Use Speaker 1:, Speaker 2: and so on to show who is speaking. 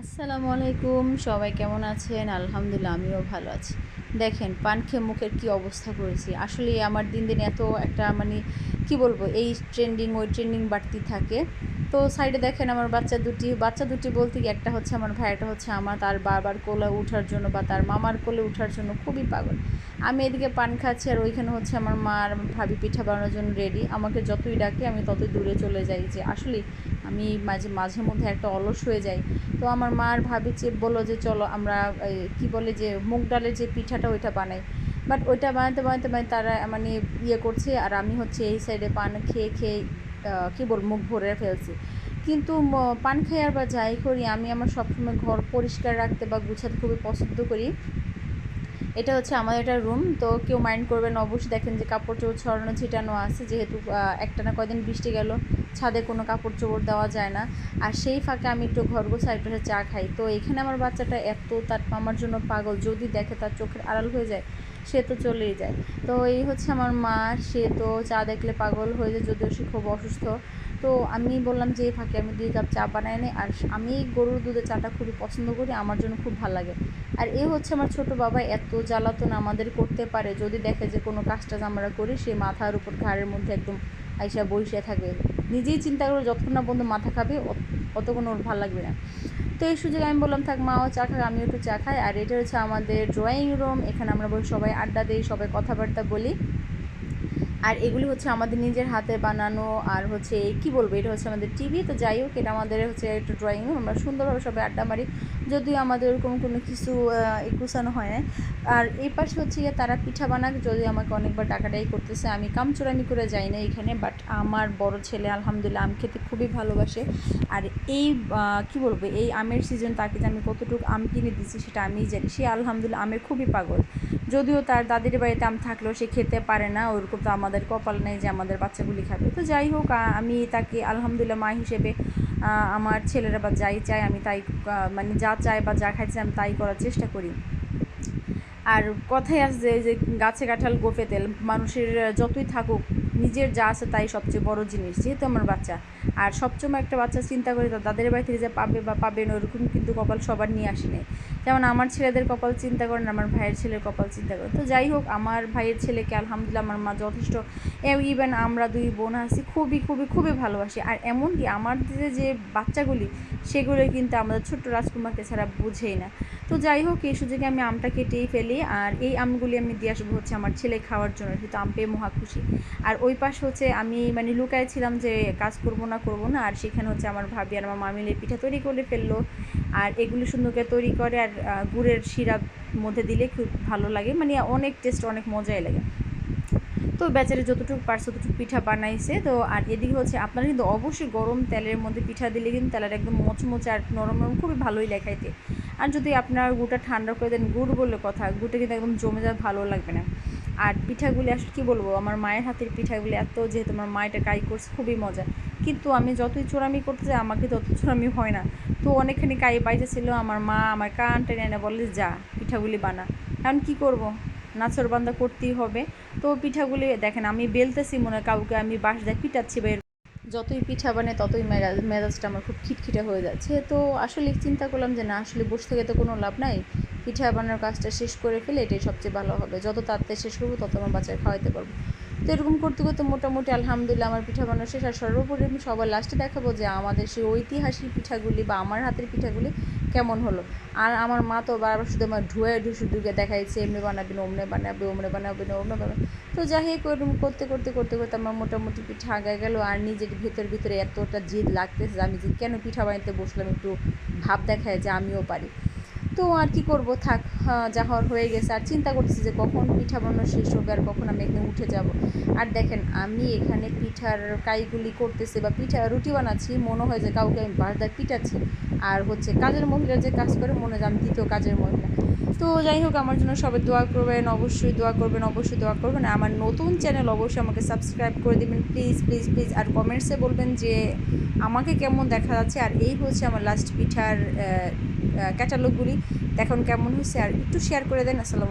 Speaker 1: আসসালামু আলাইকুম, সবাই কেমন আছেন? আলহামদুলিল্লাহ আমিও ভালো আছি। দেখেন পান খেয়ে মুখের কী অবস্থা করেছি। আসলে আমার দিন দিন এত একটা মানে কি বলবো, এই ট্রেন্ডিং ওই ট্রেন্ডিং বাড়তি থাকে। তো সাইডে দেখেন আমার বাচ্চা দুটি বলতে কি, একটা হচ্ছে আমার ভাই, একটা হচ্ছে আমার, তার বারবার কোলে ওঠার জন্য বা তার মামার কোলে ওঠার জন্য খুবই পাগল। আমি এদিকে পান খাচ্ছি আর ওইখানে হচ্ছে আমার মা আর আমার ভাবি পিঠা বানানোর জন্য রেডি। আমাকে যতই ডাকে আমি ততই দূরে চলে যাই, যে আসলে আমি মাঝে মাঝে মধ্যে একটা অলস হয়ে যাই। তো আমার মা আর ভাবি বললো যে চলো আমরা কি বলে যে মুগ ডালের যে পিঠাটা ওইটা বানাই। বাট ওইটা বানাতে বানাতে মানে তারা মানে ইয়ে করছে, আর আমি হচ্ছে এই সাইডে পান খেয়ে খেয়ে কী বল মুখ ভরে ফেলছি। কিন্তু পান খেয়ে আর বা যাই করি, আমি আমার সবসময় ঘর পরিষ্কার রাখতে বা গুছাতে খুবই পছন্দ করি। এটা হচ্ছে আমাদের একটা রুম, তো কেউ মাইন্ড করবেন অবশ্যই। দেখেন যে কাপড় চোপড় ছড়ানো ছিটানো আছে, যেহেতু একটা না কদিন বৃষ্টি গেল, ছাদে কোনো কাপড় চোপড় দেওয়া যায় না। আর সেই ফাঁকে আমি একটু ঘর গোছাই, একটু চা খাই। তো এখানে আমার বাচ্চাটা এত তার মামার জন্য পাগল, যদি দেখে তার চোখের আড়াল হয়ে যায়, সে তো চলেই যায়। তো এই হচ্ছে আমার মা, সে তো চা দেখলে পাগল হয়ে যায়, যদিও সে খুব অসুস্থ। তো আমি বললাম যে এই ফাঁকে আমি 2 কাপ চা বানাই নিই। আর আমি গরুর দুধের চাটা খুবই পছন্দ করি, আমার জন্য খুব ভালো লাগে। আর এ হচ্ছে আমার ছোট বাবা, এত জ্বালাতন আমাদের করতে পারে, যদি দেখে যে কোনো কাজটা আমরা করি, সে মাথার উপর ঘাড়ের মধ্যে একদম আইসা বসে থাকবে। নিজেই চিন্তা করে যতক্ষণ না বন্ধু মাথা খাবে অতক্ষণ ওর ভালো লাগবে না। তো এই সুযোগে আমি বললাম থাক মাও চা খাক, আমিও একটু চা খাই। আর এটা হচ্ছে আমাদের ড্রয়িং রুম, এখানে আমরা বসে সবাই আড্ডা দিই, সবাই কথাবার্তা বলি। আর এগুলি হচ্ছে আমাদের নিজের হাতে বানানো। আর হচ্ছে কি বলবো, এটা হচ্ছে আমাদের টিভি। তো যাই হোক, এটা আমাদের হচ্ছে একটা ড্রয়িং রুম, আমরা সুন্দরভাবে সবাই আড্ডা মারি, যদিও আমাদের ওরকম কোনো কিছু গুছানো হয় না। আর এই পাশে হচ্ছে গিয়ে তারা পিঠা বানাক, যদিও আমাকে অনেকবার ডাকাডাকি করতেছে, আমি কামচুরামি করে যাই না এখানে। বাট আমার বড় ছেলে আলহামদুলিল্লাহ আম খেতে খুবই ভালোবাসে। আর এই কি বলবো, এই আমের সিজন তাকে যে আমি কতটুকু আম কিনে দিচ্ছি সেটা আমিই জানি। সে আলহামদুলিল্লাহ আমের খুবই পাগল, যদিও তার দাদির বাড়িতে আম থাকলেও সে খেতে পারে না, ওরকম তো আমাদের কপাল নেই যে আমাদের বাচ্চাগুলি খাবে। তো যাই হোক, আমি তাকে আলহামদুলিল্লাহ মা হিসেবে আমার ছেলেরা বা যাই চায় আমি তাই, মানে যা চায় বা যা খাইছে আমি তাই করার চেষ্টা করি। আর কথাই আছে যে গাছে কাঁঠাল গোঁফে তেল, মানুষের যতই থাকুক নিজের যা আছে তাই সবচেয়ে বড় জিনিস। যেহেতু আমার বাচ্চা, আর সবসময় একটা বাচ্চা চিন্তা করে তার দাদের বাড়ি থেকে যে পাবে বা পাবে না, ওরকম কিন্তু কপাল সবার নিয়ে আসে নেই। যেমন আমার ছেলেদের কপাল চিন্তা করেন, আমার ভাইয়ের ছেলের কপাল চিন্তা করেন। তো যাই হোক, আমার ভাইয়ের ছেলেকে আলহামদুলিল্লাহ আমার মা যথেষ্ট, ইভেন আমরা 2 বোন আছি, খুবই খুবই খুবই ভালোবাসি। আর এমনকি আমাদের যে বাচ্চাগুলি, সেগুলো কিন্তু আমাদের ছোট্ট রাজকুমারকে ছাড়া বুঝেই না। তো যাই হোক, এই সুযোগে আমি আমটা কেটেই ফেলি, আর এই আমগুলি আমি দিয়ে আসবো হচ্ছে আমার ছেলে খাওয়ার জন্য, কিন্তু আম পেয়ে মহা খুশি। আর ওই পাশ হচ্ছে আমি মানে লুকায় ছিলাম যে কাজ করবো না, আর সেখানে হচ্ছে আমার ভাবি আর আমার মা মিলে পিঠা তৈরি করে ফেললো। আর এগুলো সুন্দর করে তৈরি করে, আর গুড়ের শিরা মধ্যে দিলে খুব ভালো লাগে, মানে অনেক টেস্ট, অনেক মজাই লাগে। তো বেচারে যতটুকু পারছে ততটুকু পিঠা বানাইছে। তো আর এদিকে হচ্ছে আপনারা কিন্তু অবশ্যই গরম তেলের মধ্যে পিঠা দিলে কিন্তু তেলের একদম মচমচে আর নরম নরম খুবই ভালোই লেখাইতে। আর যদি আপনার গুড়টা ঠান্ডা করে দেন, গুড় বললে কথা, গুড়টা কিন্তু একদম জমে যায়, ভালো লাগবে না। আর পিঠাগুলি আসলে কী বলবো, আমার মায়ের হাতের পিঠাগুলি এত, যেহেতু আমার মা এটা কাই করছে, খুবই মজা। কিন্তু আমি যতই চোরামি করতে যাই আমাকে তত চোরামি হয় না। তো অনেকখানি কাই বাইজা ছিল, আমার মা আমার কান টেনে এনে বলে যা পিঠাগুলি বানা। এখন কী করবো, নাচরবান্দা করতেই হবে। তো পিঠাগুলি দেখেন আমি বেলতেছি, মনে কাউকে আমি বাঁশ দিয়ে পিটাচ্ছি, বা যতই পিঠা বানে ততই মেজাজটা আমার খুব খিটখিটে হয়ে যাচ্ছে। তো আসলে চিন্তা করলাম যে না, আসলে বসে থেকে তো কোনো লাভ নাই, পিঠা বানানোর কাজটা শেষ করে ফেলে এটাই সবচেয়ে ভালো হবে। যত তাড়াতাড়ি শেষ করবো তত আমার বাচ্চাকে খাওয়াইতে পারবো। তো এরকম করতে করতে মোটামুটি আলহামদুলিল্লাহ আমার পিঠা বানানো শেষ। আর সর্বোপরি আমি সবার লাস্টে দেখাবো যে আমাদের সেই ঐতিহাসিক পিঠাগুলি বা আমার হাতের পিঠাগুলি কেমন হলো। আর আমার মা তো বারবার শুধু আমার ধুয়ে শুধুকে দেখাইছে, এমনি বানাবি না, অমনে বানাবে, অমনে বানাবে না, অমনে বানাবে। তো যাই হোক, ওরকম করতে করতে করতে করতে আমার মোটামুটি পিঠা আগায় গেল। আর নিজের ভিতরে এতটা জিদ লাগতেছে যে আমি যে কেন পিঠা বানাইতে বসলাম, একটু ভাব দেখায় যে আমিও পারি। তো আর কি করব, থাক, যা হওয়ার হয়ে গেছে। আর চিন্তা করতেছি যে কখন পিঠা বানানো শেষ হবে আর কখন আমি এখানে উঠে যাব। আর দেখেন আমি এখানে পিঠার কাইগুলি করতেছি বা রুটি বানাচ্ছি, মনে হয় যে কাউকে আমি বারদার পিটাচ্ছি। আর হচ্ছে কাজের মহিলা যে কাজ করে, মনে হয় আমি দ্বিতীয় কাজের মহিলা। তো যাই হোক, আমার জন্য সবাই দোয়া করবেন, অবশ্যই দোয়া করবেন, অবশ্যই দোয়া করবেন। আমার নতুন চ্যানেল অবশ্যই আমাকে সাবস্ক্রাইব করে দেবেন, প্লিজ প্লিজ প্লিজ। আর কমেন্টসে বলবেন যে আমাকে কেমন দেখা যাচ্ছে। আর এই হচ্ছে আমার লাস্ট পিঠার ক্যাটালগুলি, দেখুন কেমন হয়েছে, আর একটু শেয়ার করে দেন। আসসালামু